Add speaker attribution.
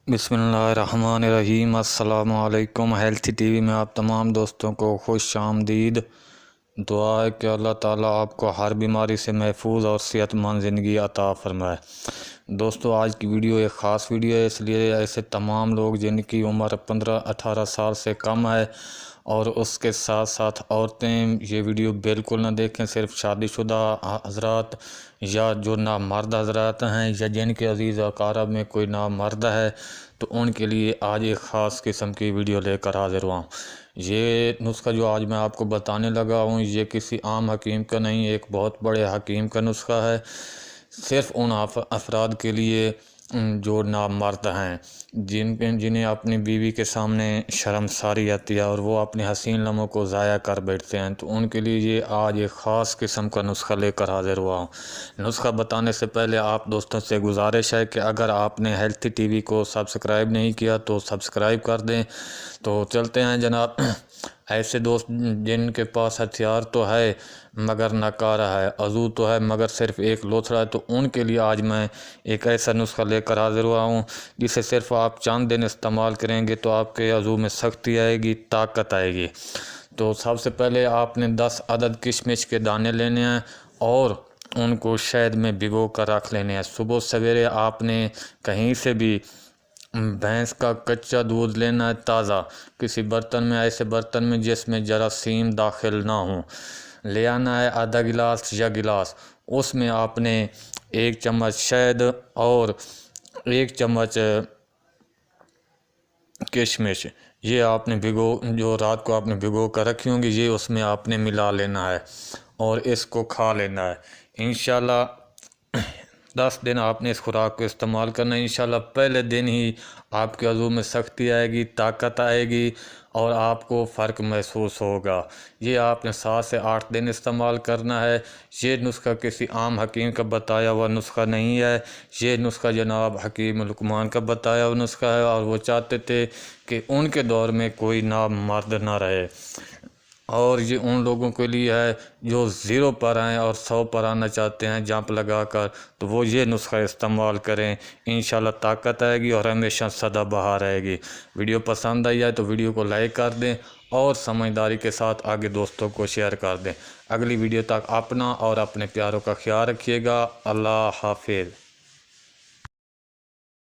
Speaker 1: बिस्मिल्लाहिर्रहमानिर्रहीम। अस्सलाम वालेकुम। हेल्थी टीवी में आप तमाम दोस्तों को खुश आमदीद। दुआ है कि अल्लाह ताला आपको हर बीमारी से महफूज और सेहतमंद ज़िंदगी अता फरमाए। दोस्तों, आज की वीडियो एक ख़ास वीडियो है, इसलिए ऐसे तमाम लोग जिनकी उम्र 15-18 साल से कम है और उसके साथ साथ औरतें ये वीडियो बिल्कुल ना देखें। सिर्फ शादीशुदा हज़रात या जो नामर्द हज़रात हैं या जिनके अज़ीज़ अकारब में कोई नामर्द है तो उनके लिए आज एक ख़ास किस्म की वीडियो लेकर हाज़िर हुआ हूँ। ये नुस्खा जो आज मैं आपको बताने लगा हूँ ये किसी आम हकीम का नहीं, एक बहुत बड़े हकीम का नुस्खा है। सिर्फ उन अफराद के लिए जो नामर्द हैं, जिन्हें अपनी बीवी के सामने शर्मसारी आती है और वो अपने हसीन लम्हों को ज़ाया कर बैठते हैं, तो उनके लिए ये आज एक ख़ास किस्म का नुस्खा लेकर हाज़िर हुआ हूँ। नुस्खा बताने से पहले आप दोस्तों से गुजारिश है कि अगर आपने हेल्थी टीवी को सब्सक्राइब नहीं किया तो सब्सक्राइब कर दें। तो चलते हैं जनाब। ऐसे दोस्त जिनके पास हथियार तो है मगर नकारा है, अज़ू तो है मगर सिर्फ़ एक लोथड़ा है, तो उनके लिए आज मैं एक ऐसा नुस्खा लेकर हाज़िर हुआ हूँ जिसे सिर्फ आप चंद दिन इस्तेमाल करेंगे तो आपके अज़ू में सख्ती आएगी, ताकत आएगी। तो सबसे पहले आपने 10 अदद किशमिश के दाने लेने हैं और उनको शहद में भिगो कर रख लेने हैं। सुबह सवेरे आपने कहीं से भी भैंस का कच्चा दूध लेना है, ताज़ा, किसी बर्तन में, ऐसे बर्तन में जिसमें जरासीम दाखिल ना हो, ले आना है। आधा गिलास या गिलास, उसमें आपने 1 चम्मच शहद और 1 चम्मच किशमिश, ये आपने जो रात को आपने भिगो कर रखी होंगी, ये उसमें आपने मिला लेना है और इसको खा लेना है। इंशाल्लाह 10 दिन आपने इस खुराक को इस्तेमाल करना है। इंशाल्लाह पहले दिन ही आपके अज़ू में सख्ती आएगी, ताकत आएगी और आपको फ़र्क महसूस होगा। ये आपने 7 से 8 दिन इस्तेमाल करना है। ये नुस्खा किसी आम हकीम का बताया हुआ नुस्खा नहीं है। ये नुस्खा जनाब हकीम लुकमान का बताया हुआ नुस्खा है और वो चाहते थे कि उनके दौर में कोई नामर्द ना रहे। और ये उन लोगों के लिए है जो 0 पर आएँ और 100 पर आना चाहते हैं जंप लगाकर, तो वो ये नुस्खा इस्तेमाल करें। इंशाल्लाह ताकत आएगी और हमेशा सदाबहार रहेगी। वीडियो पसंद आई है तो वीडियो को लाइक कर दें और समझदारी के साथ आगे दोस्तों को शेयर कर दें। अगली वीडियो तक अपना और अपने प्यारों का ख्याल रखिएगा। अल्लाह हाफिज़।